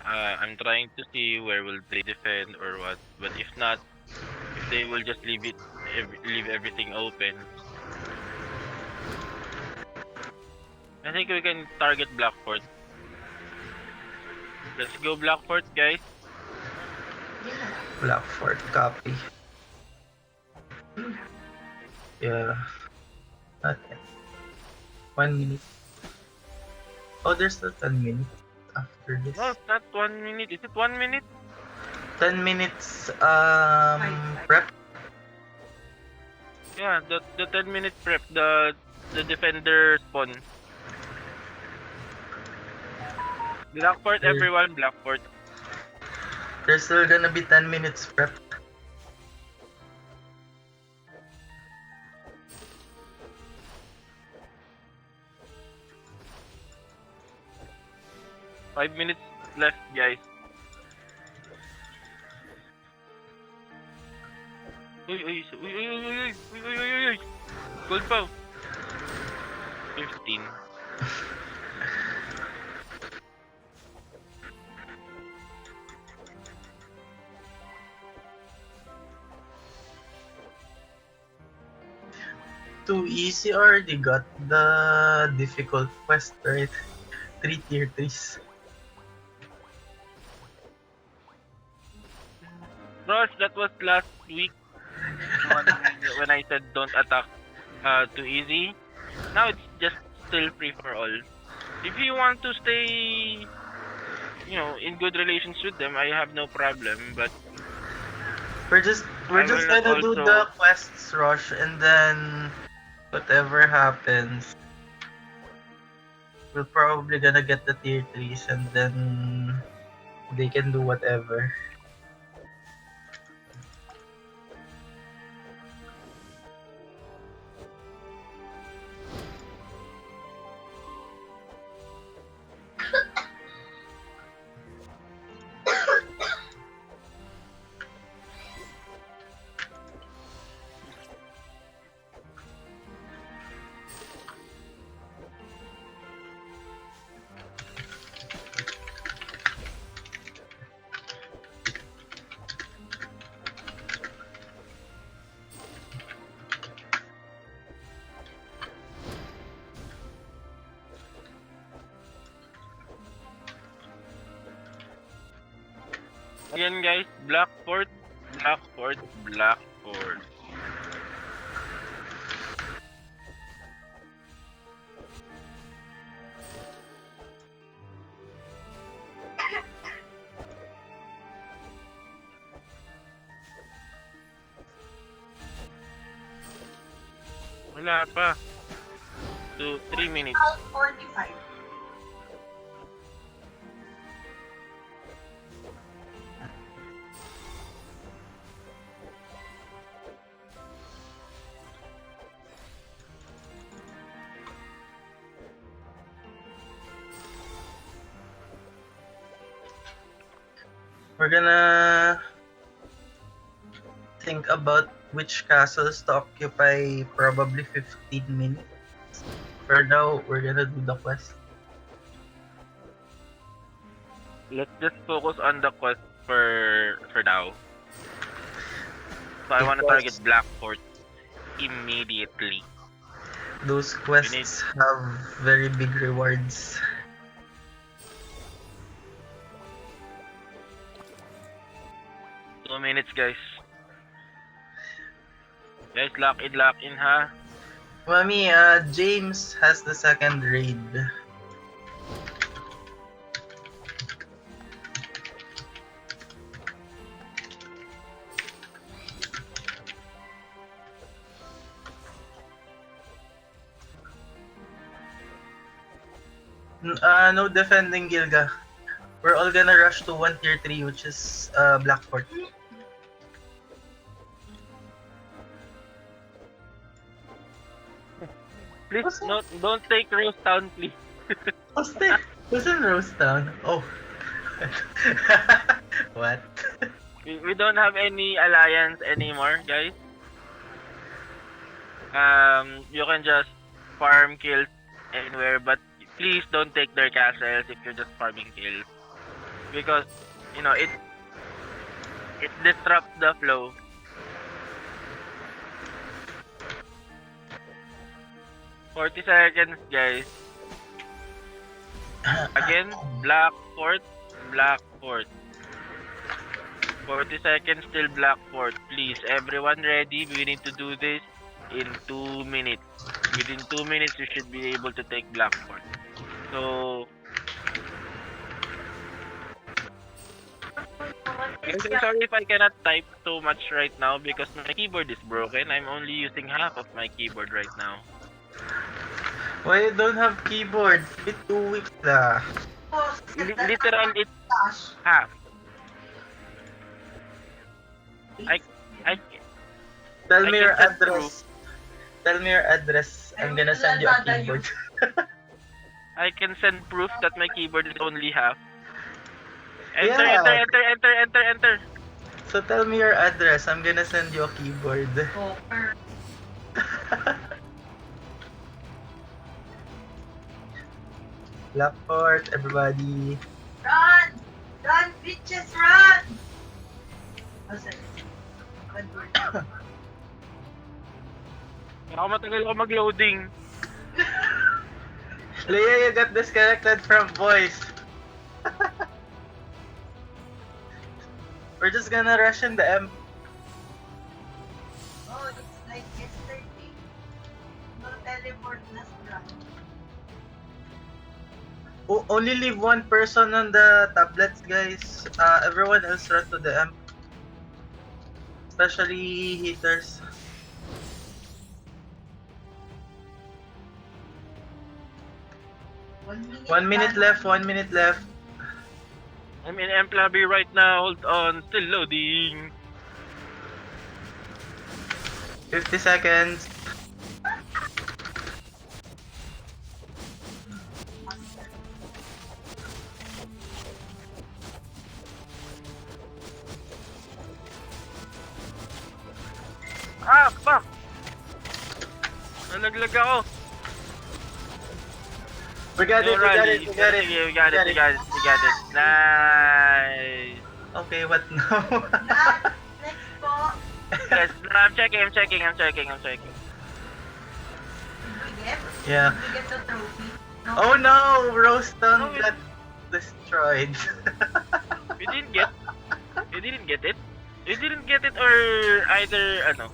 I'm trying to see where will they defend or what. But if not, if they will just leave everything open, I think we can target Blackfort. Let's go Blackfort, guys. Blackfort, copy. Yeah. Not yet. 1 minute. Oh, there's still 10 minutes after this. No, it's not 1 minute. Is it 1 minute? 10 minutes prep. Yeah, the 10-minute prep, the defender spawn. Blackfort, everyone, Blackfort. There's still gonna be 10 minutes prep. Five minutes left, guys. Uy. Gold pa. 15. Too easy, already got the difficult quest, right? 3 tier 3s. Ross, that was last week when I said don't attack too easy. Now it's just still free for all. If you want to stay, in good relations with them, I have no problem. But We're just gonna do the quests, Rush, and then whatever happens, we're probably gonna get the tier 3s, and then they can do whatever. again, guys, Blackfort. Wala pa. 3 minutes. 45. We're gonna think about which castles to occupy probably 15 minutes. For now, we're gonna do the quest. Let's just focus on the quest for now. So I want to target Blackfort immediately. Those quests have very big rewards. Minutes, guys. Guys, lock in, ha? Mami, James has the second raid. No defending Gilga. We're all gonna rush to 1 tier 3, which is Blackfort. Please, don't take Rose Town, please. Who's in Rose Town? Oh. What? We don't have any alliance anymore, guys. You can just farm kills anywhere, but please don't take their castles if you're just farming kills. because you know it disrupts the flow. "40 seconds, guys. Again, black fort, black fort. 40 seconds till black fort. Please, everyone ready? We need to do this in 2 minutes. Within 2 minutes, you should be able to take black fort. So, guys, I'm sorry if I cannot type so much right now because my keyboard is broken. I'm only using half of my keyboard right now. Why you don't have keyboard? It's 2 weeks na. Literal, it's half. I Tell I me can your send address. Tell me your address. I'm gonna send you a keyboard. I can send proof that my keyboard is only half. Enter, Yeah. enter, enter, enter, enter, enter. So tell me your address. I'm gonna send you a keyboard. Blackport, everybody. Run! Run, bitches, run! Baka matagal ako mag-loading. Leia, you got disconnected from voice. We're just gonna rush in the M. Oh, it's like yesterday. No teleport na sila. Only leave one person on the tablets, guys. Everyone else run to the M. Especially heaters. One minute left, 1 minute left. I'm in Emplaby right now. Hold on. Still loading. 50 seconds. Ah, fuck! Nalaglag ako. We got it, we got it, we got it. Sige, we got it, we got it, we got it. Nice. Okay, what now? Next po. Yes, I'm checking. Did we get? Yeah. Did we get the trophy? No. Oh no! Roston No, got destroyed. We didn't get. You didn't get it. You didn't get it, or either ano.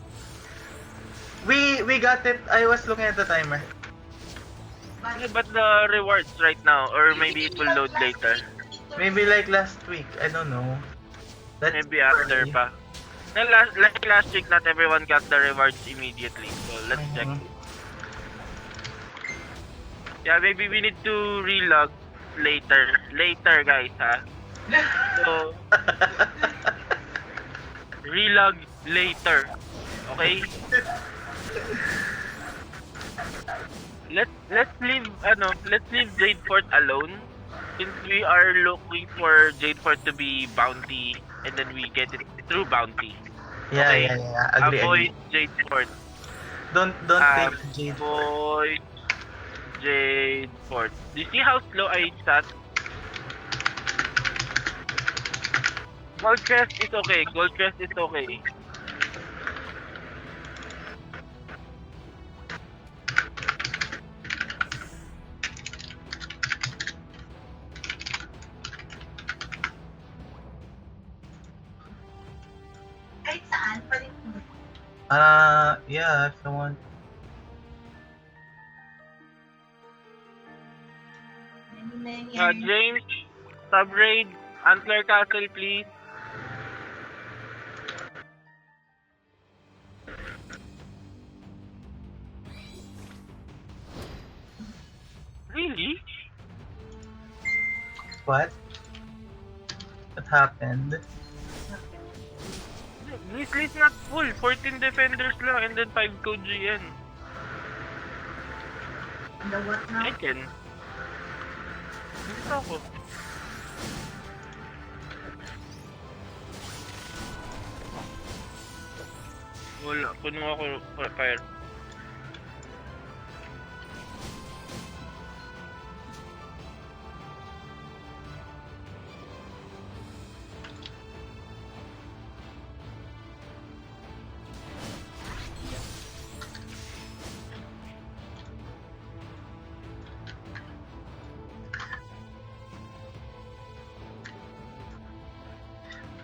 We got it. I was looking at the timer. But the rewards right now, or maybe it will load later. Maybe like last week. I don't know. That's Maybe after early. pa. Like last week, not everyone got the rewards immediately. So let's check. Mhm. Yeah, maybe we need to relog later. Later, guys, ha? So, relog later. Okay? Let's leave Jade Fort alone, since we are looking for Jade Fort to be bounty, and then we get it through bounty. Yeah, Okay. yeah. Agree, Avoid agree. Jade Fort. Don't take Jade. Avoid Jade Fort. Do you see how slow I sat? Gold Crest is okay. Gold Crest is okay. Kahit saan, palit mo. Yeah, if you want. Many. James, Subraid, Antler Castle, please. Really? What? What happened? This list not full. 14 defenders lang and then 5 code GN. The what now? I can. Dito ako. Wala. Puno ako fire.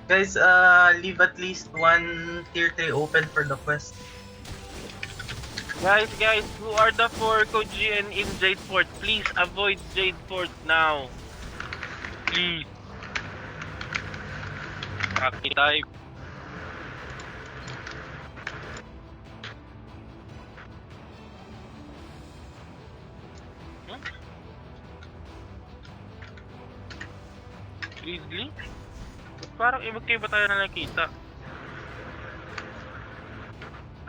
Guys, leave at least one tier 3 open for the quest. Guys, who are the 4 Koji and in Jade Fort? Please avoid Jade Fort now. Please. Aki type. Huh? Grizzly? Parang iba tayo na nakita.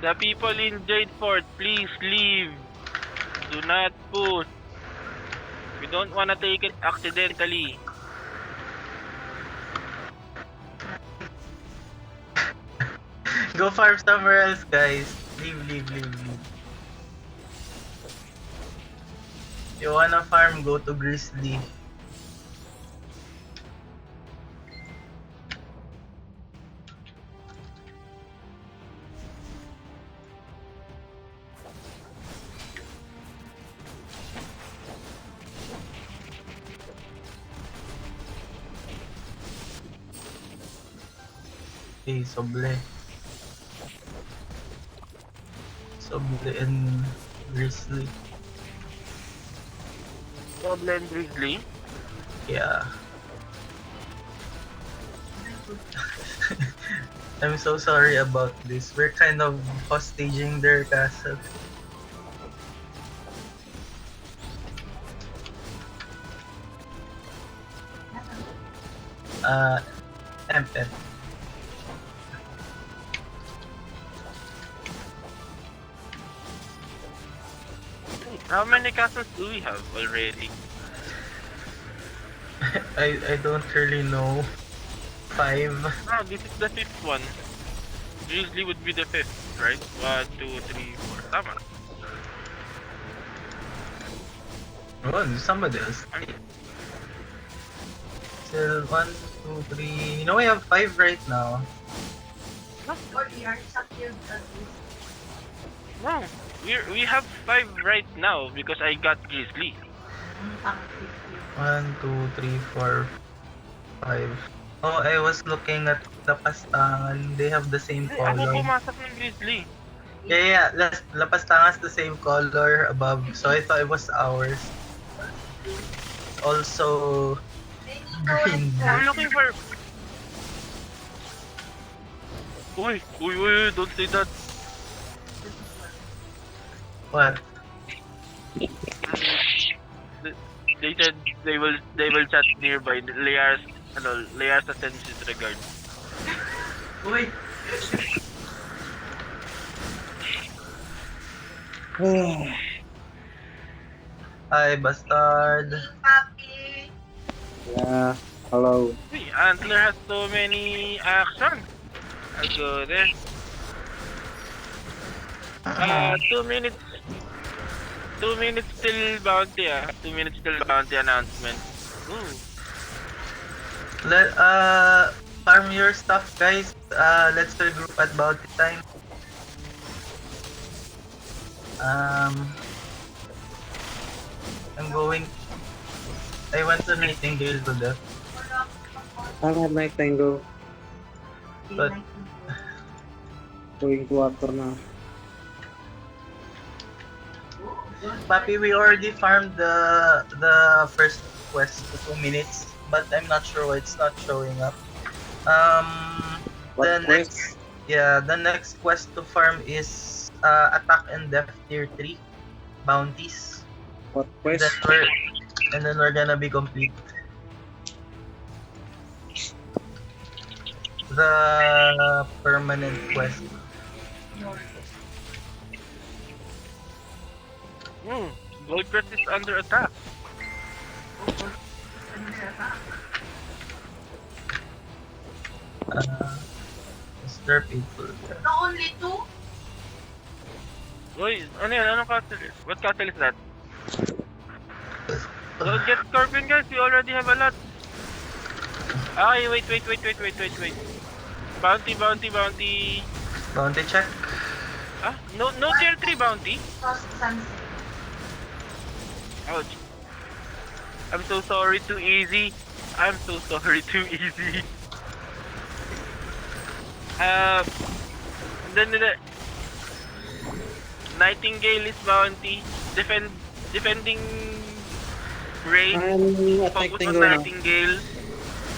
The people in Jade Fort, please leave. Do not push. We don't wanna take it accidentally. Go farm somewhere else, guys. Leave. You wanna farm, go to Grizzly. Okay, Soble and Grizzly. Problem Grizzly. Yeah. I'm so sorry about this. We're kind of hostaging their castle. MP. How many castles do we have already? I don't really know. 5. Oh, this is the 5th one. Grizzly would be the 5th, right? 1, 2, 3, 4. Tama. Oh, somebody else. Still 1, 2, 3. You know, we have 5 right now. Or we are secured at least. No, we have 5 right now because I got Grizzly. Pang 1, 2, 3, 4, 5. Oh, I was looking at the Pastangan. They have the same Hey, ako color. pumasok ng Grizzly. Yeah. La Pastangan's the same color above. So I thought it was ours. Also, 50. green. I'm looking for... Uy, don't say that. What? They said they will chat nearby. Lear's attention regard. Wait. Hi, bastard. Papi. Yeah, hello. Uy, Antler has so many action. I'll go there. 2 minutes. 2 minutes till bounty 2 minutes till bounty announcement. Ooh. Farm your stuff, guys. Let's regroup at bounty time. I went to Nightingale to death. Saan at night time go? But- Going to water na. Papi, we already farmed the first quest to 2 minutes, but I'm not sure why it's not showing up. What quest? The next quest to farm is attack and death tier 3 bounties. What quest? And then we're gonna be complete. The permanent quest. Goldcrest is under attack. Mr. People. No, only 2? Uy, ano yan? Anong castle? What castle is that? Don't get Scorpion, guys. We already have a lot. Ay, wait. Bounty. Bounty check. Ah, no tier 3 bounty. Cross sunset. Ouch. I'm so sorry, too easy. Then Nightingale is bounty. Defending raid. I'm attack Focus Tango on now. Nightingale.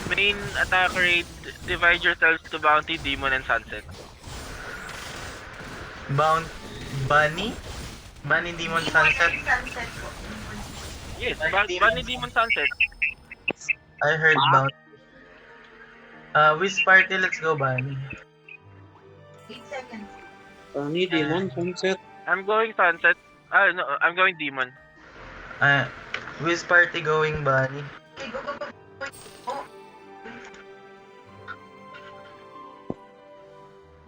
Main attack raid. Divide yourselves to bounty, demon, and sunset. Bunny? Bunny Demon Sunset? Sunset po. Yes, Bunny, Bunny, demon. demon, sunset. I heard Bounty. Which party? Let's go, Bunny. 8 seconds. Bunny, Demon, Sunset. I'm going sunset. No, I'm going demon. Which party going, Bunny? Okay, go, go, go. Oh,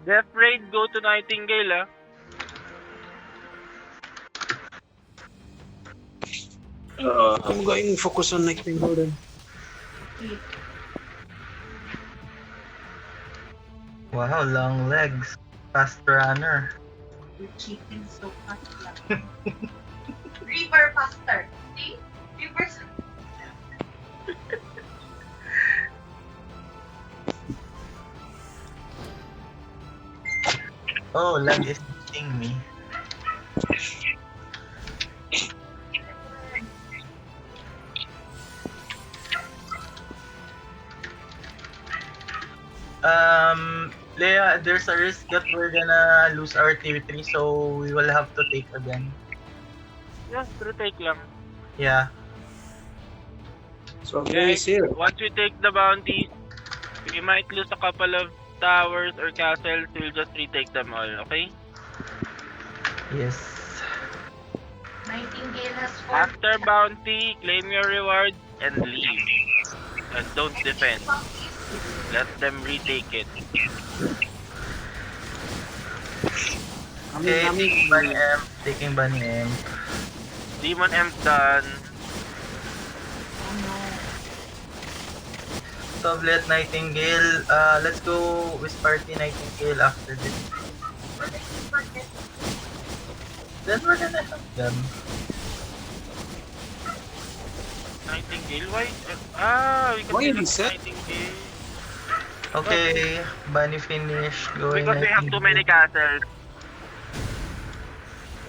Death raid, go to Nightingale, I'm going focus on Nightingale then. wait. Wow, long legs. Fast runner. Your chicken so fast lang. River faster. See? River's Oh, lag is hitting me. Leia, there's a risk that we're gonna lose our tier 3, so we will have to take again. Just retake lang. Yeah. So guys here. Once we take the bounties, we might lose a couple of towers or castles. We'll just retake them all, okay? Yes. Nightingale has 4. After bounty, claim your reward and leave. And don't defend. Let them retake it. Okay, taking Bunny M. Taking Bunny M. Demon M done. Oh no. Toblet Nightingale. Let's go with party Nightingale after this. What did you forget? Then we're gonna have them. Nightingale, why? We can Why do reset? Nightingale. Okay, Bunny finish. Going Because we have too many castles.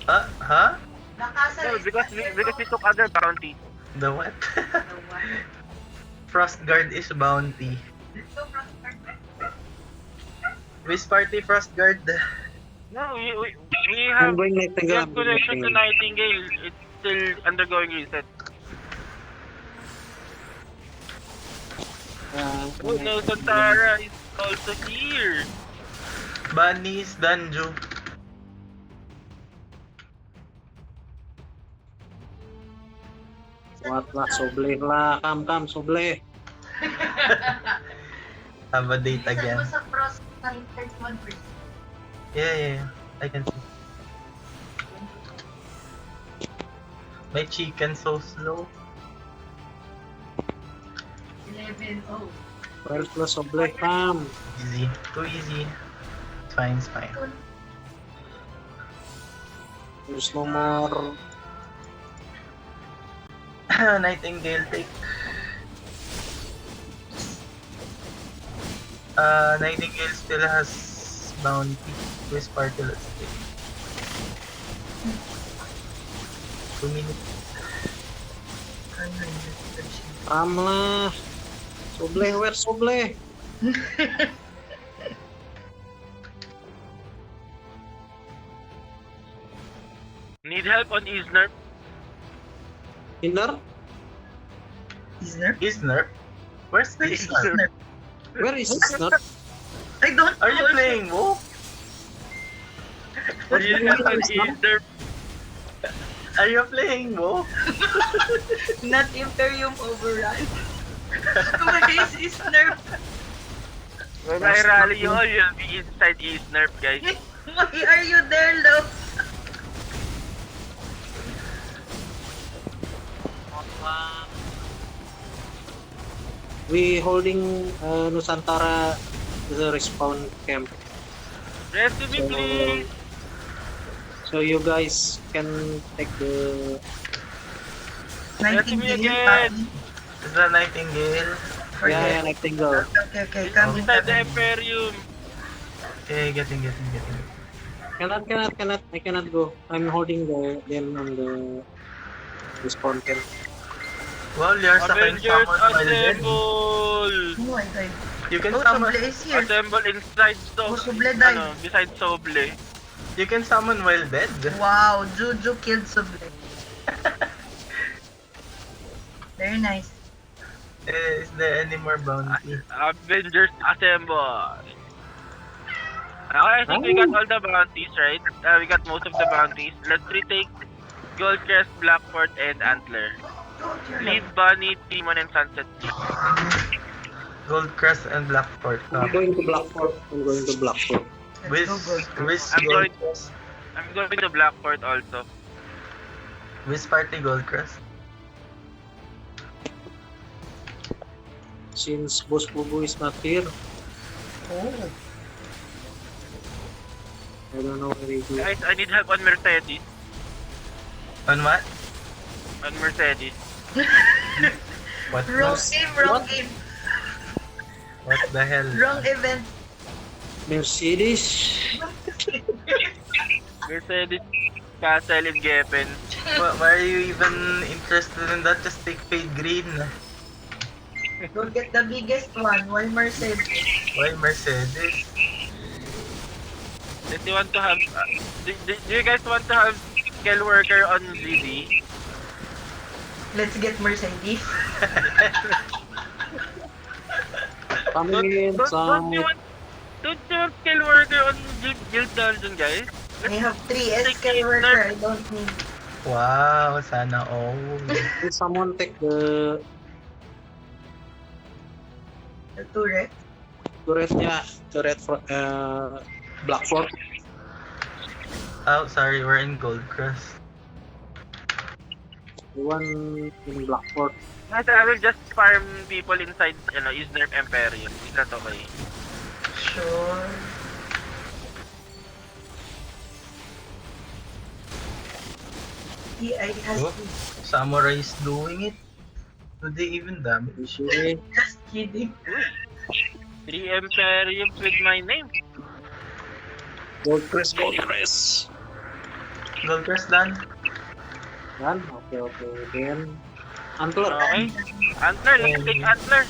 Huh? The castle No, is because we took other bounties. The what? the one. Frostguard is bounty. Let's go prosper. Which party Frostguard? No, we I'm have going Nightingale. just connection to Nightingale. It's still undergoing reset. Oh no, Santara is also here. Bunny's Danjo. What la, soble la, kam, soble. Have a date Bilisan again. mo sa pros ng 31%. Yeah. I can see. My chicken so slow. 11. Oh. 12 plus soble, kam. Easy. Too easy. It's fine. There's no more. Nightingale take. Nightingale still has bounty. Which party let's take? 2 minutes. Kam lah. Soble, where soble? Need help on Isner? Inner? Isner? Where's the Isner? Where is Isner? I don't. Are you playing WoW? Need help on Isner? Are you playing WoW? Not Imperium Overrun. Kumalis is nerf. When I rally you all, you'll be inside Isner, guys. Why are you there, love? We holding Nusantara the respawn camp. Rest to me, please. So you guys can take the Rest to me again. Is that Nightingale? yeah, Nightingale. Okay, Come Inside the Imperium. Okay, getting. Cannot. I cannot go. I'm holding them on the spawn camp. Well, Yarsa can Avengers summon while dead. assemble! Oh my god. You can Oh, summon. Soble is here. Assemble inside Oh, Soble died. beside Soble. You can summon while dead. Wow, Juju killed Soble. Very nice. Is there any more bounty? Avengers assemble! Okay, I think we got all the bounties, right? We got most of the bounties. Let's retake Goldcrest, Blackfort, and Antler. Leave Bunny, Timon, and Sunset. Goldcrest and Blackport. I'm going to Blackfort. Whiz Let's go, go. I'm going- Goldcrest. I'm going to Blackfort also. Whiz party Goldcrest. Since Boss Bubu is not here, Oh. I don't know where he is. Guys, I need help on Mercedes. On what? On Mercedes. What? Wrong the- game, wrong What? game. What the hell? Wrong event. Mercedes. Mercedes Castle in Gepen. Why are you even interested in that? Just take Fade Green. Go get the biggest one. Why Mercedes? Why Mercedes? Do you want to have... do you guys want to have Skill Worker on ZD? Let's get Mercedes. Coming in Don't some. you want Skill Worker on Guild Dungeon, guys? I have 3 Take SK it, worker. nerd. I don't need. Wow, sana all. Will someone take the The turret. turretnya? Turret for Blackfort. Oh, sorry, we're in Goldcrest. The one in Blackfort. Guys, I will just farm people inside, Isnerf Imperium. Is that okay? Sure. I has Oh. Samurai is doing it. Do they even damage? Usually, just kidding. 3 Imperiums with my name. Goldcrest. Goldcrest done? Yan. Okay. Then, Antler. Okay. Antler, let's take Antler.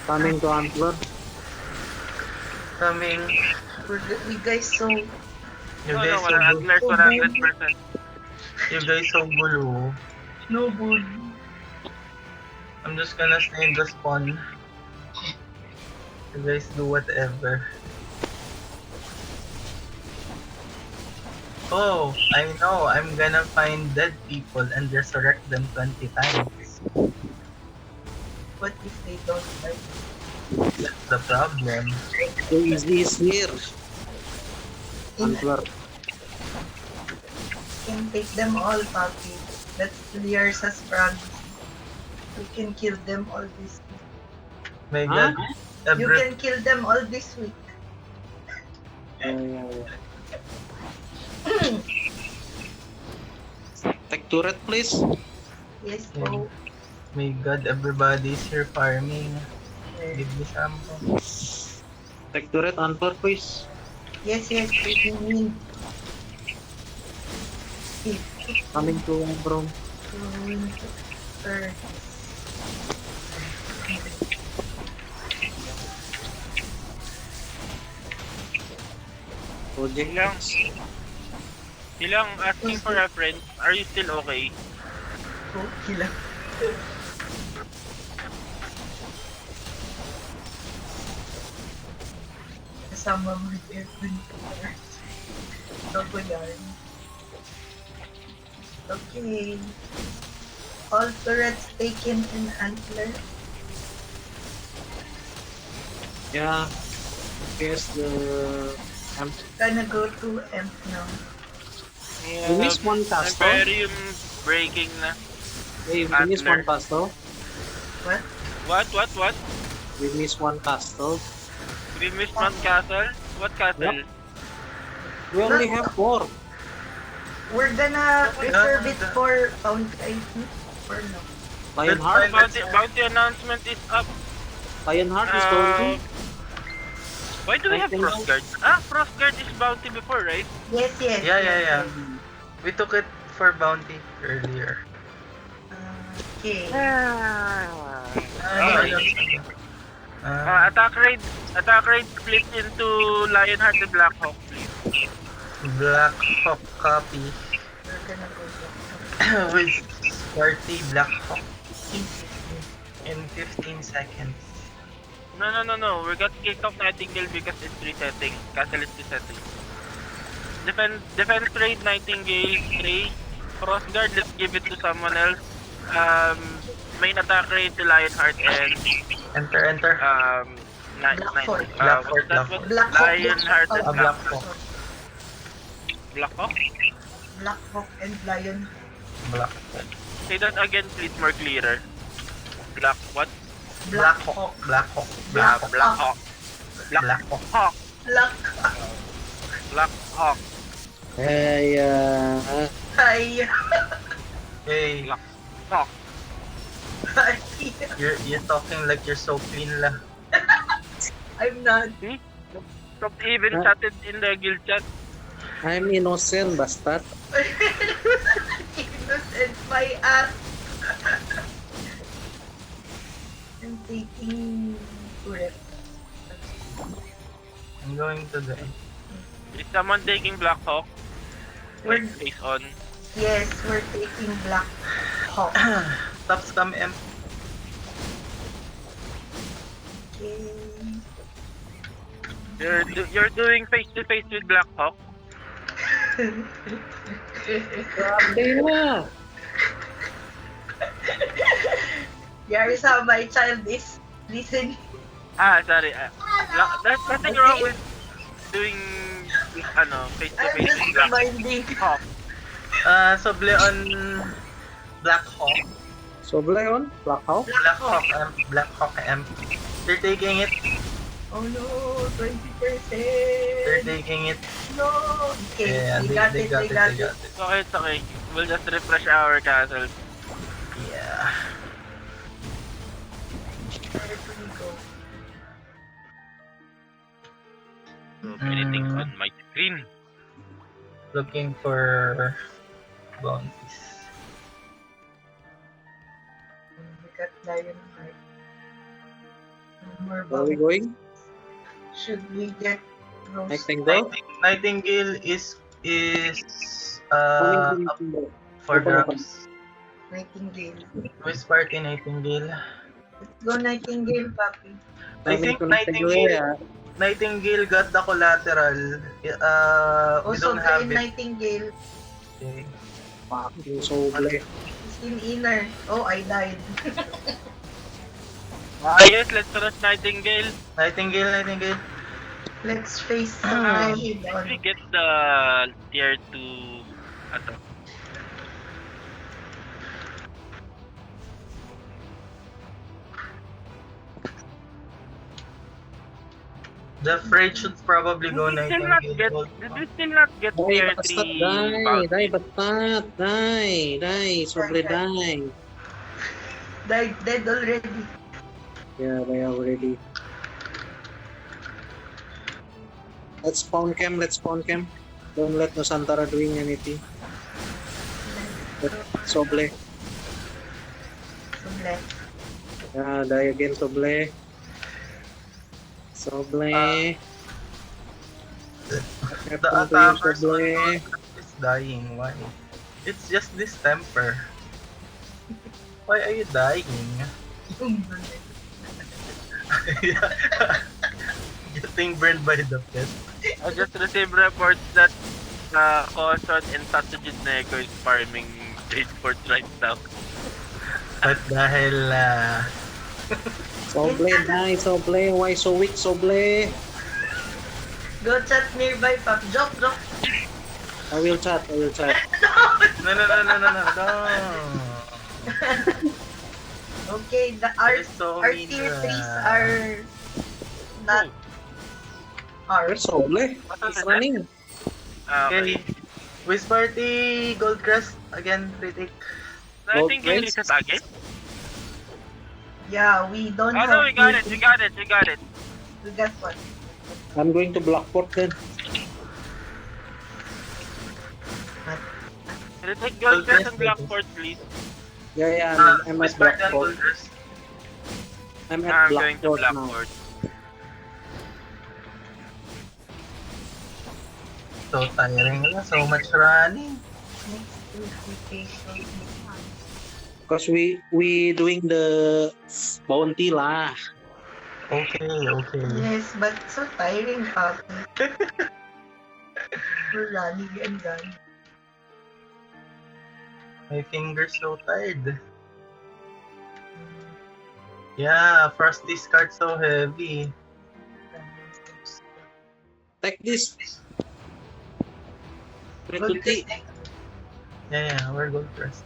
Coming to Antler. Coming. We guys so You No, guys so Antler's 100%. You guys so gulo. no good. I'm just gonna stay in the spawn. You guys do whatever. Oh, I know. I'm gonna find dead people and resurrect them 20 times. What if they don't like? That's the problem. The easy is here. Antler. Can take them all, Papi. That's Liarsa's promise. We can kill them all this week. My Huh? god. You Every- can kill them all this week. Take turret, please. Yes, Yeah. oh. My god, everybody's here farming. Give me some. Take turret, Antler, please. Yes, we can win. Coming to bro. Win. Project Ilang, Ilang asking for a friend. Are you still okay? Okay lang. Kasama mo yung aircon. Ako yan. Okay. All turrets taken in Antler. Yeah. Guess the Gonna go to Emp now. We missed one castle. Imperium breaking na. Hey, we missed one castle. What? What? We missed one castle. We missed one castle? What castle? We only have 4. We're gonna reserve it for Found, I think. Or no? Lionheart. Bounty announcement is up. Lionheart is going to. Why do we have Frostguard? Frostguard is bounty before, right? Yes, yes. Yeah. We took it for bounty earlier. Okay. Attack raid split into Lionheart and Blackhawk, please. Black Hawk copy We're gonna go back. with party Black Hawk In in 15 seconds. No. We got kicked off Nightingale because it's resetting. Castle is resetting. Defense raid Nightingale 3. Frostguard, let's give it to someone else. Main attack raid to Lionheart and Enter. Blackfort. Blackfort. Lionheart and Black Hawk. Blackhawk? Blackhawk and Lion. Black Hawk. Say that again, please, more clearer. Black what? Black Hawk. Black Hawk. Black Hawk. Blackhawk. Black Hawk. Hawk. Black. Blackhawk. Hey, Ay. Hey, Hawk. Ay. you're talking like you're so clean lah. I'm not. Stop even chatted in the guild chat. I'm innocent, bastard. Innocent my ass. I'm taking turret. I'm going to the Is someone taking Blackhawk? We're, Face on. yes, we're taking Black Hawk. top scam M. Okay. You're doing face to face with Blackhawk. Grabe na! Yarisa, my child is listening. Sorry. There's nothing wrong with doing face to I'm face just with reminding. Blackhawk. Soble on Black Hawk. Sobleon? Blackhawk? Black Hawk M. Black Hawk M. They're taking it. Oh no, 20%. They're taking it. No. Okay, Yeah, we got it. they got it. It's okay. We'll just refresh our castle. Yeah. Where do we go? Anything on my screen. Looking for bounties. We got Lionheart. More Where are we going? Should we get Rose? Nightingale? Nightingale is up for drops. Nightingale. Which party Nightingale? Let's go Nightingale, papi. I think Nightingale. Nightingale got the collateral. We Also, don't have in it. Nightingale. Okay. Fuck, yung Soble. It's in inner. Oh, I died. Yes, let's rush Nightingale. Nightingale. Let's face the Ah. head If we on. get the tier 2 The freight should probably go Did we still not get Die, tier bastard, 3 die, bounty? batat, die, Soble, die. Died dead already. Yeah, they are already. Let's spawn cam. Don't let no Santara doing anything. Soble. So left. Yeah, die again, Soble. Soble. The What happened to you, attackers Soble? is dying. Why? It's just distemper. Why are you dying? Getting burned by the pit. I just received reports that Cosson and Satsujin Neko is farming trade forts right now. But dahil Soble, die, Soble. Why so weak, Soble? Go chat nearby, pap. Drop. I will chat. no. Okay, There's so our many, tier 3s are not Where's ours. Soble? He's running. Okay. Which party? Gold Crest again. Retake. I think you reset again. Yeah, we don't Oh have no, we got tier it. three. We got it. We got one. I'm going to Blackport then. Can you take Gold Crest and Blackport, please? Yeah, I'm at Whisper and Blackport. Goldcrest. I'm at I'm going to Blackport now. Blackport. So tiring na. So much running. Next notification. Because we doing the bounty lah. Okay. Yes, but so tiring, Papi. We're running and running. My fingers so tired. Yeah, Frosty's card so heavy. Take this. Good 320. Yeah, we're Goldcrest.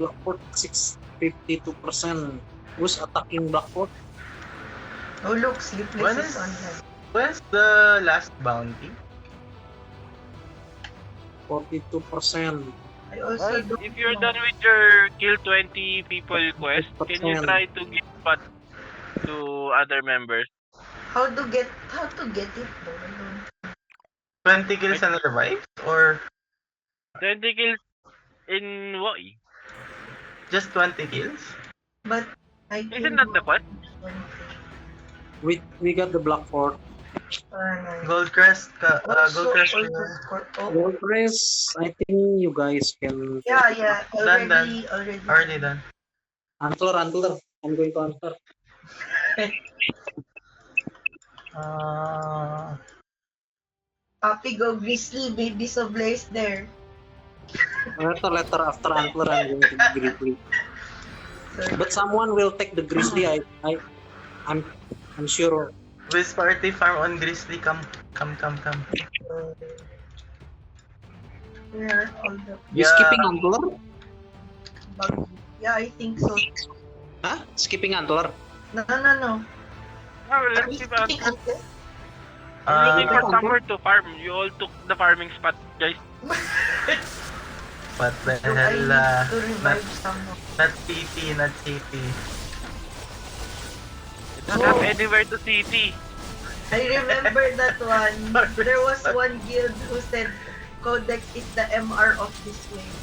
Blackport 652%. Who's attacking Blackport? Oh, look, Sleepless When is is- online. When's the last bounty? 42%. I also Well, don't if you're know. done with your kill 20 people quest, can you 50%. try to give spot to other members? How to get it though? I don't. 20 kills and revives? Or 20 kills in Woi. just 20 kills? But I Isn't that the quest? We got the Blackport. Goldcrest ka, Also, Goldcrest also ka. score. Oh, Gold Crest, I think you guys can. yeah. Done. Already. Already done. Antler. I'm going to answer. Papi, go Grizzly, baby, so Blaze there. Later after Antler, I'm going to Grizzly. So, But someone will take the Grizzly. I'm sure. Wiz party farm on Grizzly, come. where are all the You Yeah. skipping Antler? bugs? Yeah, I think so. Huh? Skipping Antler? No. Oh, Are let's we see skipping about. until? I'm looking for Uh, somewhere to farm. You all took the farming spot, guys. What the So I hell, need to revive someone. not CT, not CT. Don't have anywhere to CT. I remember that one. There was one guild who said Codex is the MR of this wave.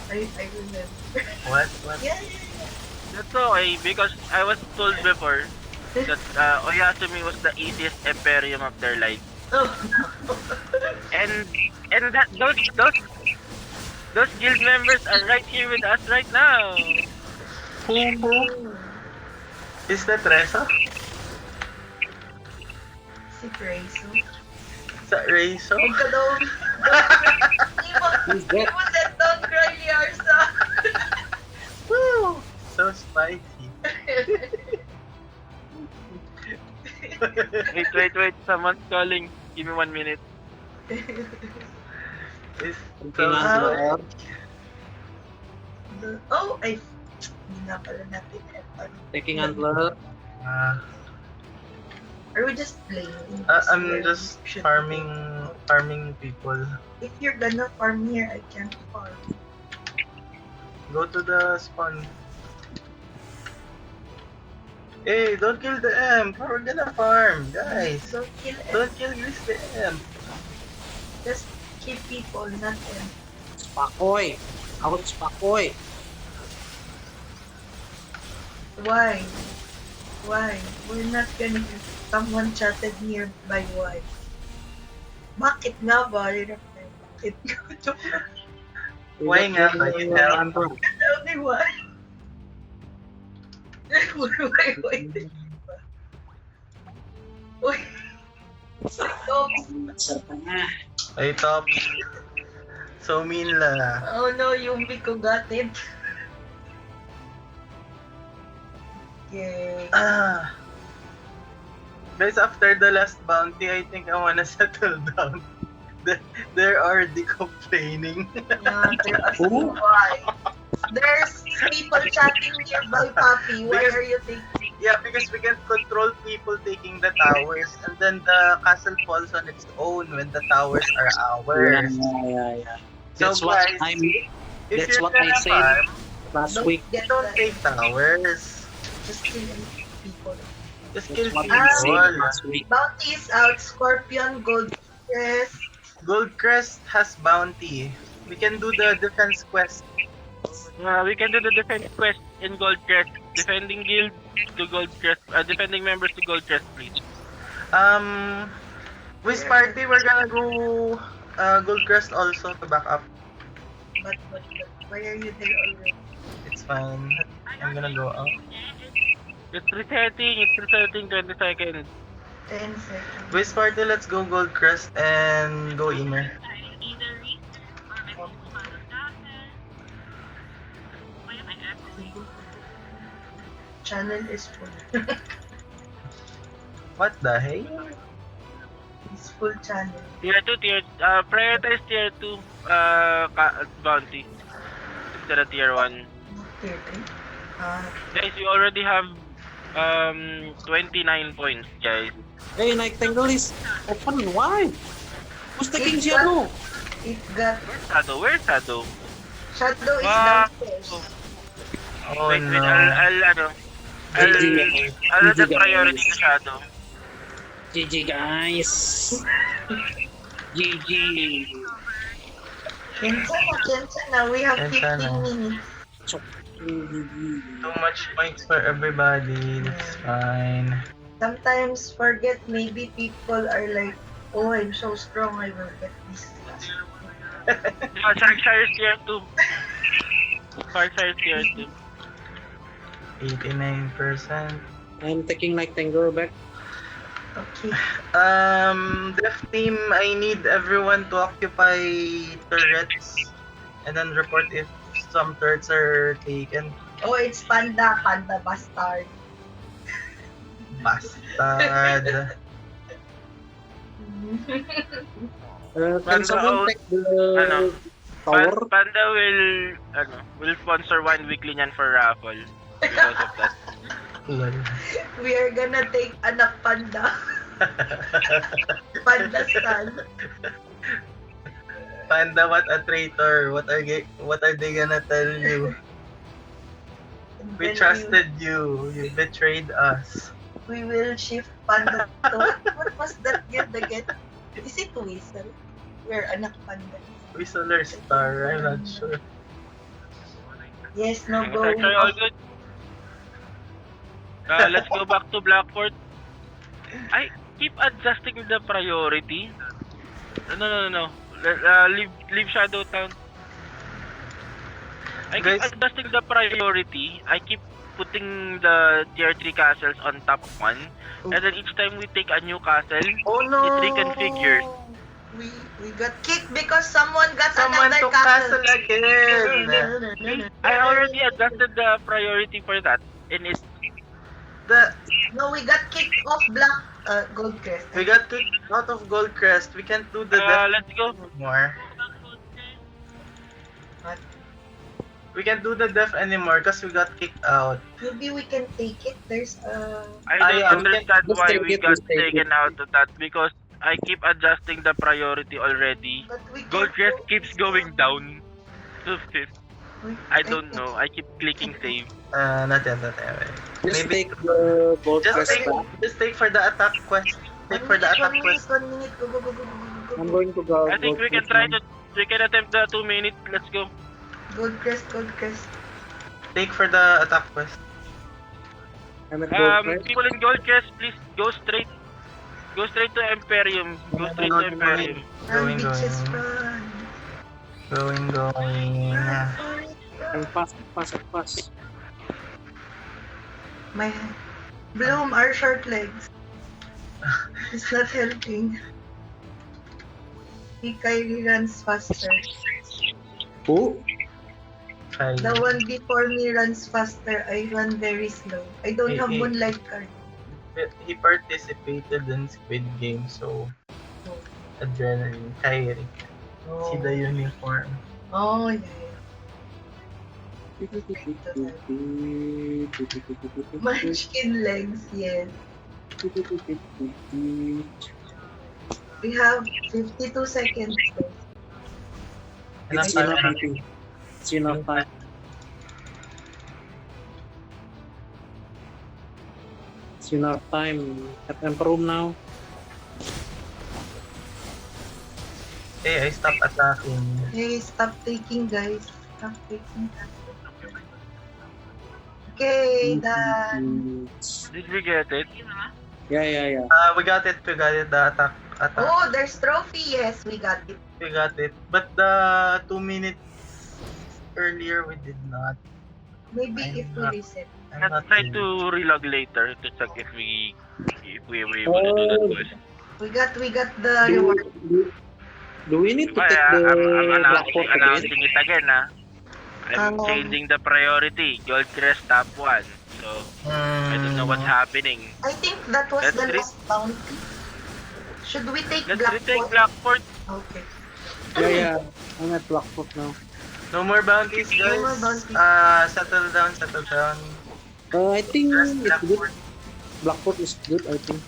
I remember. What? Yeah. That's okay, because I was told before that Oyasumi was the easiest Imperium of their life. Oh. And that those guild members are right here with us right now. Is that Reza? Si Grayso. Is that Rezo? Huwag ka daw. Who's that? People said don't cry, Yarsa. Woo! So spicy. Wait, someone's calling. Give me 1 minute. Is Taking Antler. Oh, ay. Hindi na pala natin. Taking Antler. Are we just playing? I'm just farming people. If you're gonna farm here, I can't farm. Go to the spawn. Hey, don't kill the imp. We're gonna farm, guys. Don't kill Don't kill this imp. Just kill people, not them. Spakoy. Out Spakoy. Why? We're not gonna. Someone chatted nearby. Why? Bakit nga ba? Bakit nga? Why nga ba? You tell. Antler. Tell me why. Why? Uy. Hey, top. So mean la. Oh no, Yumi ko got it. Yay. Guys, after the last bounty, I think I wanna settle down. They're already complaining. Yeah, they're asking why. There's people chatting nearby, Papi. Why are you thinking? Yeah, because we can control people taking the towers, and then the castle falls on its own when the towers are ours. Yeah. So That's what guys, if that's you're what I gonna said. farm, last week. Get don't that. take towers. Just kill people. Just kill That's what people. we said last week. Bounty is out. Scorpion, Gold Crest. Goldcrest has bounty. We can do the defense quest. We can do the defense quest in Gold Crest. Defending guild to Gold Crest. Defending members to Gold Crest, please. With party, we're gonna go Goldcrest also to back up. But why are you there already? It's fine. I'm gonna go out. It's resetting 20 seconds. 10 seconds. With party, let's go Goldcrest and go inner. Channel is full. What the hell? It's full channel. Prioritize tier 2 bounty instead of tier 1. Tier 3. Guys, we already have 29 points, guys. Hey, Night Tangle is open. Why? Who's taking It's Shadow? It got Where's Shadow? Shadow is Ah. downstairs. Oh wait, no. I'll the priority to Shadow. GG, guys. GG. Kensa na. We have Kensa 15 na. minutes. Too much points for everybody. That's fine. Sometimes forget maybe people are like, oh, I'm so strong, I will get this. Sharkshire's tier 2. Sharkshire's tier 2. 89%. I'm taking Night Tangle back. Okay. Def team, I need everyone to occupy turrets and then report if some turrets are taken. Oh, it's Panda Bastard. Bastard. Can Panda someone out. take the tower? Panda will sponsor one weekly niyan for raffle because of that. Lol. We are gonna take anak Panda. Panda son. Panda, what a traitor. What are they gonna tell you? And We then trusted you. You betrayed us. We will shift Panda to... What was that guild again? Is it Whistle? Where anak Panda is? Whistle or Star, I'm not sure. Yes, no, go. Sharksire all good. Let's go back to Blackfort. I keep adjusting the priority. No. Leave Shadow Town. I keep Guys. adjusting the priority. I keep putting the tier 3 castles on top 1. And then each time we take a new castle, Oh no! it reconfigures. We got kicked because someone got Someone another took castle again! I already adjusted the priority for that. And it's No, we got kicked off Gold Crest. We got kicked out of Goldcrest. We can't do the let's go. anymore. What? We can't do the def anymore because we got kicked out. Maybe we can take it. There's I don't understand let's why take we it, got let's take taken out of that because I keep adjusting the priority already. but we Gold can't Crest go- keeps going down to 5th. I don't know. I keep clicking save. Not yet. Wait. Just Maybe take the gold just crest take, back. just take for the attack quest. Take for the attack quest. 1 minute. Go. I'm going to go. I think we can try to. We can attempt the 2 minutes. Let's go. Gold Crest. Take for the attack quest. I'm at gold crest. People in Gold Crest, please go straight. Go straight to Imperium. Go straight to Imperium. Run, Going. bitches, run. Going. I'm fast. My Bloom are short legs. It's not helping. Kyrie runs faster. Who? The one before me runs faster. I run very slow. I don't have Hey. Moonlight card. He participated in Squid Game, so adrenaline. Kyrie. See the uniform. Oh, yeah. Munchkin legs, yes. We have 52 seconds left. It's enough, I think. It's enough time. It's It's enough time. At Emperor room now. Hey, I stopped attacking. Hey, stop taking, guys. Stop taking. Okay, done. Did we get it? Yeah. We got it, the attack. Oh, there's trophy. Yes, we got it. We got it. But the 2 minutes earlier, we did not. Maybe I'm if we not- reset. I'm Let's not try really- to relog later to check if we were able to do that quest. We got the reward. Do we need to Well, take the I'm Blackport again? announcing it again, I'm Um, changing the priority. Gold Crest top 1. So, I don't know what's happening. I think that was Let's the re- last bounty. Should we take Let's retake Blackport? Blackport. Okay. Yeah. I'm at Blackport now. No more bounties, guys. No more bounties. Settle down, settle down. I think Just it's good. Blackport. Blackport is good, I think.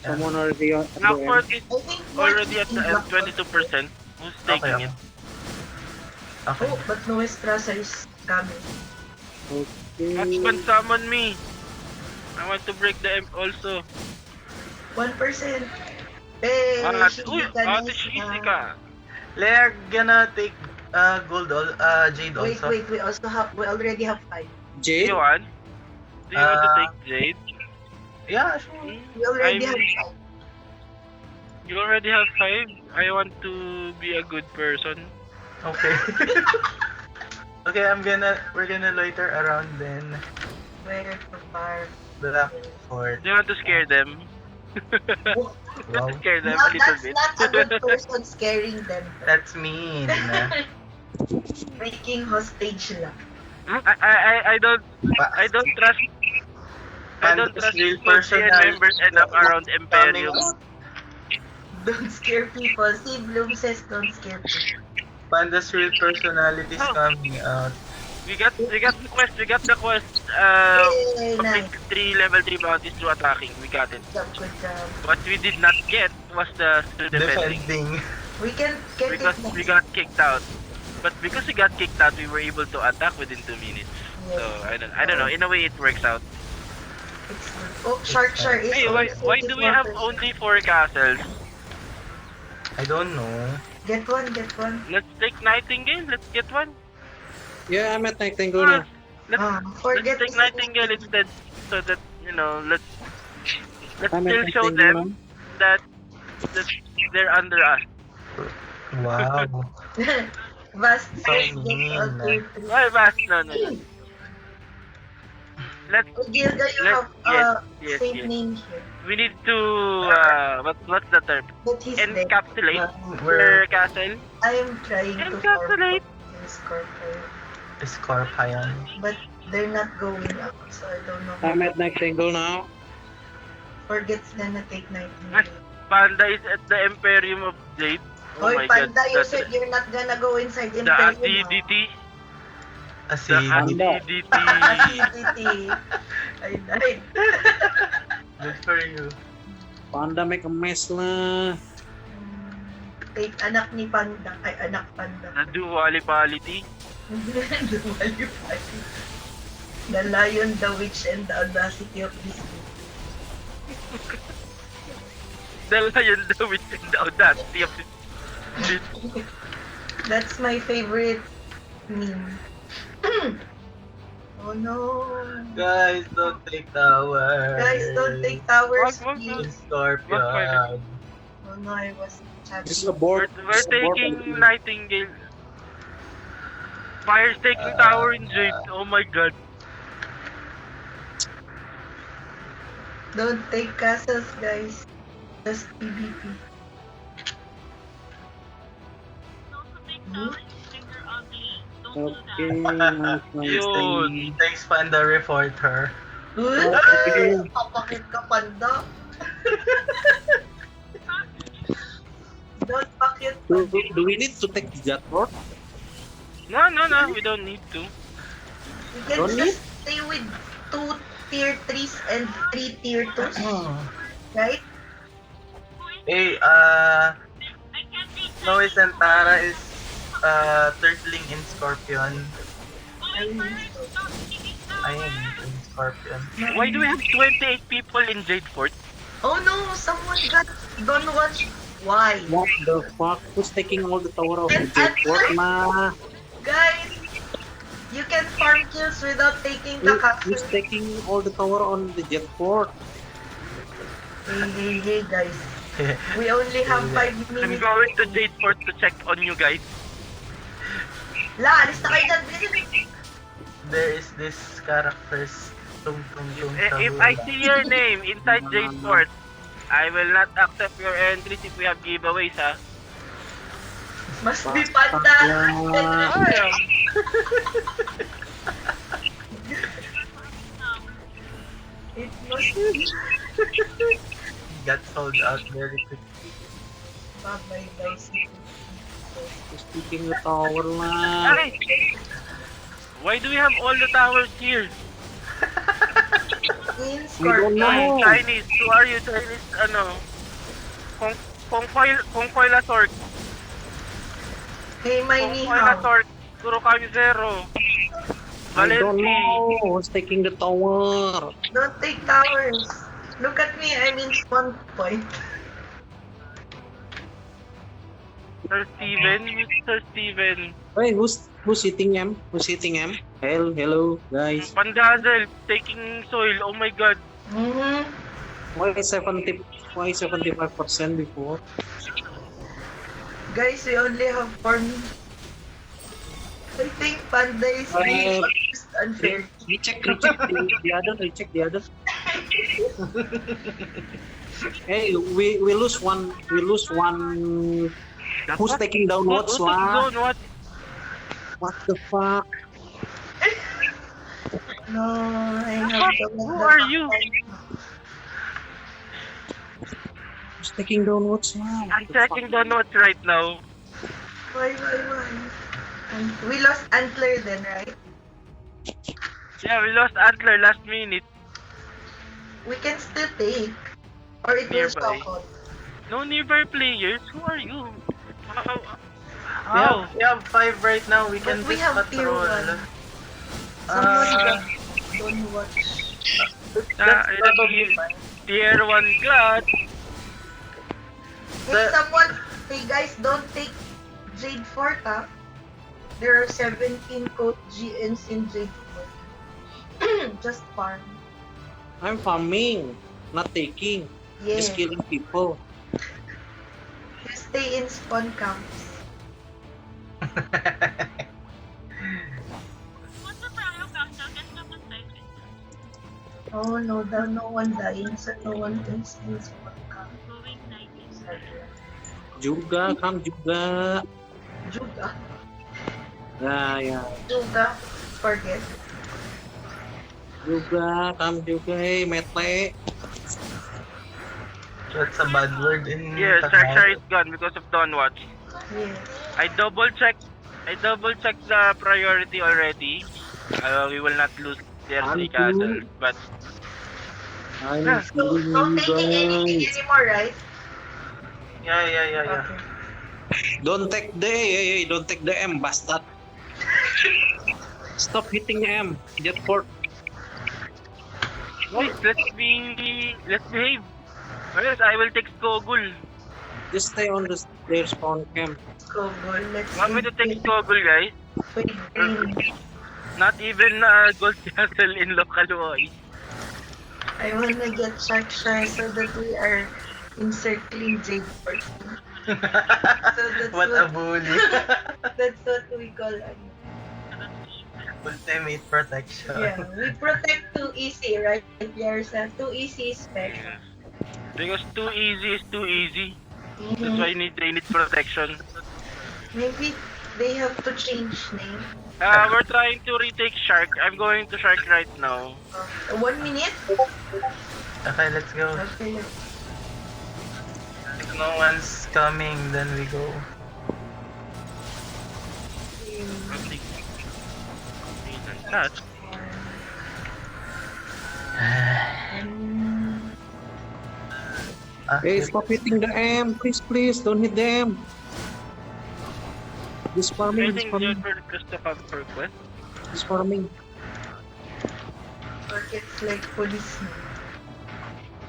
Yeah. Someone already at the Blackport end. is I think already at the end, Blackport. 22%. Who's taking Okay. it? Okay. Oh, but Nuestra is coming. Okay. Husband, summon me. I want to break the M also. 1%. Hey, Uy, Ate Shizika. They're gonna take gold, jade Wait, also. we already have 5. Do Jade? you want? Do you want to Uh, take Jade? Yeah, sure. We already I'm- have 5. You already have 5? I want to be a good person. Okay. Okay, we're gonna loiter around then. Where to far? Blackport. Do you want to scare them? Wow. Scare them a No, little that's bit. not a good person scaring them. That's mean. Making hostage lang. I don't trust I don't Panda's trust real PCN personality. members enough around Imperium. Don't scare people. See, Bloom says don't scare people. Panda's real personality is Oh. coming out. We got the quest. We got the quest. Yay, Complete nice. level 3 bounties through attacking. We got it. Good job. What we did not get was the still defending. Defending. We can get Because it next. we got kicked out. But because we got kicked out, we were able to attack within 2 minutes. So I don't know. In a way, it works out. It's good. Oh, Shark is Hey, why do we have only 4 castles? I don't know. Get one. Let's take Nightingale. Let's get one. Yeah, I'm at Nightingale now. Let's Forget take Nightingale instead, so that let's I'm still at show Nightingale them that they're under us. Wow. Vast So says get mean. all tier 3. Why Vas? No. Let's Oh, Gilda, you have same yes. name here. We need to what's the term? But he's dead. Encapsulate We're their castle. I am trying to Encapsulate. Scorpio. Scorpion. But they're not going up, so I don't know. I'm at Nightingale now. Forget's gonna take Nightingale. Panda is at the Imperium of Jade. Oh Hoy, my god. Panda, you said you're not gonna go inside The Imperium. acidity. The Acidity. acidity. Acidity. I died. Good for you. Panda make a mess na. Take anak ni Panda. Ay, anak Panda. The duality. The Lion, the Witch, and the Audacity of this book. The lion, the witch, and the audacity of it. That's my favorite meme. Oh no. Guys, don't take towers. Guys, don't take towers, Wag. please. Scorpion. Oh no, I was This is chatting. a board. We're taking Nightingale. Fire's taking tower in Jade. Oh my god. Don't take castles, guys. Just PvP. Okay, Yun. Thanks, Panda Reporter. Okay. Papakit ka, Panda. Don't pakit. Do we need to take that board? No, we don't need to. You can Don't just stay with 2 tier 3s and 3 tier 2s, right? Hey, Noe Santara is turtling in Scorpion. I am in Scorpion. Why do we have 28 people in Jade Fort? Oh no, someone got don't watch. Why? What the fuck? Who's taking all the tower of the And Jade Fort, ma? Guys, you can farm kills without taking the Who's castle. taking all the tower on the Jade Fort? Hey guys. We only have 5 I'm minutes. going to Jade Fort to check on you guys. La, alis na kayo dyan. Bilisan. There is this characters. Tung tung tung. If I see your name inside Jade Fort, I will not accept your entries if we have giveaways, ha? Must be panda. Ayun. It must be. Got sold out very quick. Bye guys. Who's taking the tower, ma? Hey! Why do we have all the towers here? In We don't Scorpion. know. Chinese, who are you? Chinese, ano? Kongkoy Sork. Hey, my ni Kongkoy hao. Sork. Turo kami zero. I don't Valenti. know who's taking the tower. Don't take towers. Look at me, I'm in spawn point. Sir Steven. Mr. Steven. Hey, who's hitting M? Who's hitting M? Hello, guys. Pandazel. Taking soil. Oh my god. Mm-hmm. Why 75% before? Guys, we only have 4 minutes. I think Panda is being used unfair. Recheck the other. Hey, we lose one. Who's taking down what? Who took zone? What? What the fuck? No, I have to Who are you? Who's taking down what? I'm checking the notes right now. Why? We lost Antler then, right? Yeah, we lost Antler last minute. We can still take. Or it will Nearby. stock out. No nearby players. Who are you? How? We have 5 right now. We can But we just have tier patrol. 1. Someone Uh, don't watch. That's probably fine. Tier 1 class. Hey guys, don't take Jade Fort, ah. There are 17 code GNs in Jade Fort. Just farm. I'm farming, not taking. Yeah. Just killing people. You stay in spawn camps. Oh no, no one dying, so no one is in spawn camp. Juga, come juga. Juga. Yeah. Juga. Forget. Juga, come juga. Hey, mete. That's a bad word in Yeah, Tagalog. Sharksha is gone because of Dawnwatch. Yes. I double checked the priority already. We will not lose their Thank you. castle, but I'm Yeah. So, killing not you taking anything guys. anymore, right? Yeah. Okay. Don't take the M, bastard. Stop hitting M. Jet Fort. guys, let's behave. Or else I will take Skogul. Just stay on their spawn camp. Go, let's Want me to take Skogul, guys? Wait, green. Not even Gold Castle in Lokaloy. I wanna get Sharksha so that we are encircling Jade Fort. that's What a what- bully. That's what we call Ultimate protection. yeah. We protect too easy, right? There's a too easy spec. Because too easy is too easy. That's Mhm. why they need protection. Maybe they have to change name. We're trying to retake Shark. I'm going to Shark right now. 1 minute? Okay, let's go. Okay, If no one's coming, then we go. That's Hey, stop hitting the M. Please, don't hit them. This farming. Using your request to have request. This farming. But It's like policeman.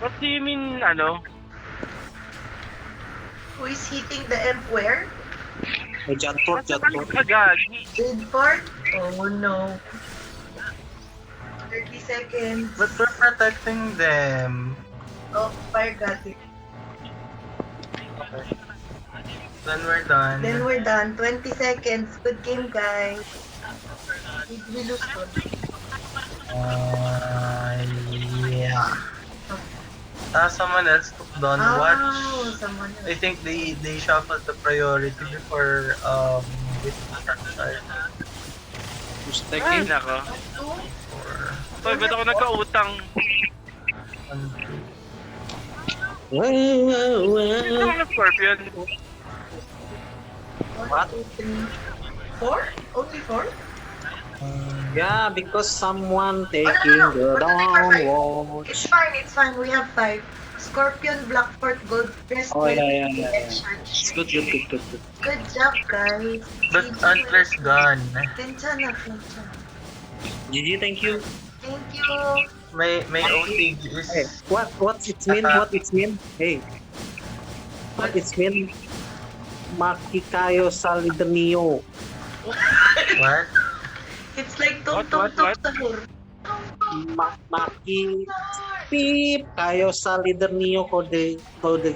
What do you mean, ano? Who is hitting the emp where? Jadport, Jadport. Kagagi. Jadeport? Oh no. 30 seconds. But we're protecting them. Oh, fire got it. Then we're done. Then we're done. 20 seconds. Good game, guys. Did we lose one? Yeah. Someone else took Dawn Oh, Watch. someone I else. think they shuffled the priority before with structure Who's Ay, taking? nako. or Hoy, ba't ako nagkautang? Wow, wow, Ito wow. ako ng Scorpion. 1, 2, 3, 4? Only 4? Yeah, because someone taking no. the But down It's watch. fine, it's fine. We have 5. Scorpion, Blackfort, Gold, Crest, Oh, yeah, and yeah. Charge. It's good, good, good, good, good. Good job, guys. but Antler's gone. Tencha na, tencha. GG, thank you. Thank you. May OTG is Hey, what's its mean? What it's mean? Hey, what it's mean? Makikayo sa Lidanio. what? It's like What? tung-tung-tung sahur. Maki pip kayo sa Lidanio ko de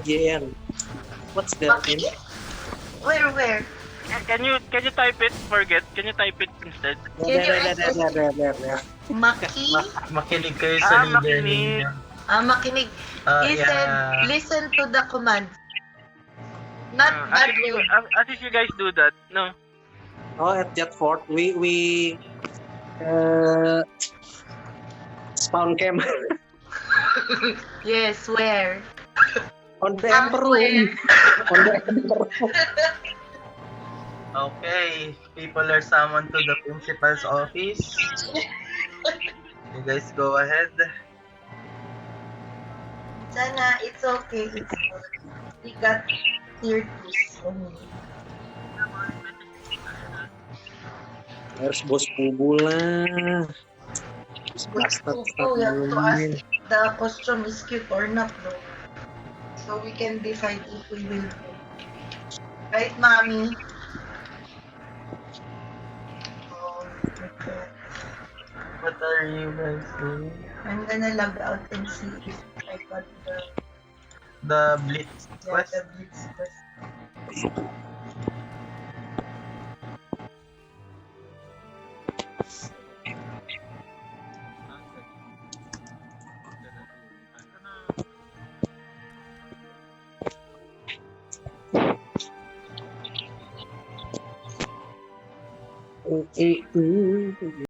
JL. What's that mean? Where? Can you type it? Forget. Can you type it instead? There. Maki? Makinig kayo sa leader makinig. ninyo. Makinig. He said, listen to the commands. Not bad way. As if you guys do that, no? Oh, at Jetfort, we spawn camp Yes, where? on the emperor room. On the emperor room. Okay, people are summoned to the principal's office. You guys go ahead. Sana, it's okay. It's okay. We got tier 2s only. Harus bos pubula. Bastard Oh, we have to ask if the costume is cute or not, though. So we can decide if we will go. Right, mommy? Oh, okay. What are you guys doing? I'm gonna log out and see if I got The Blitz quest? the Blitz quest.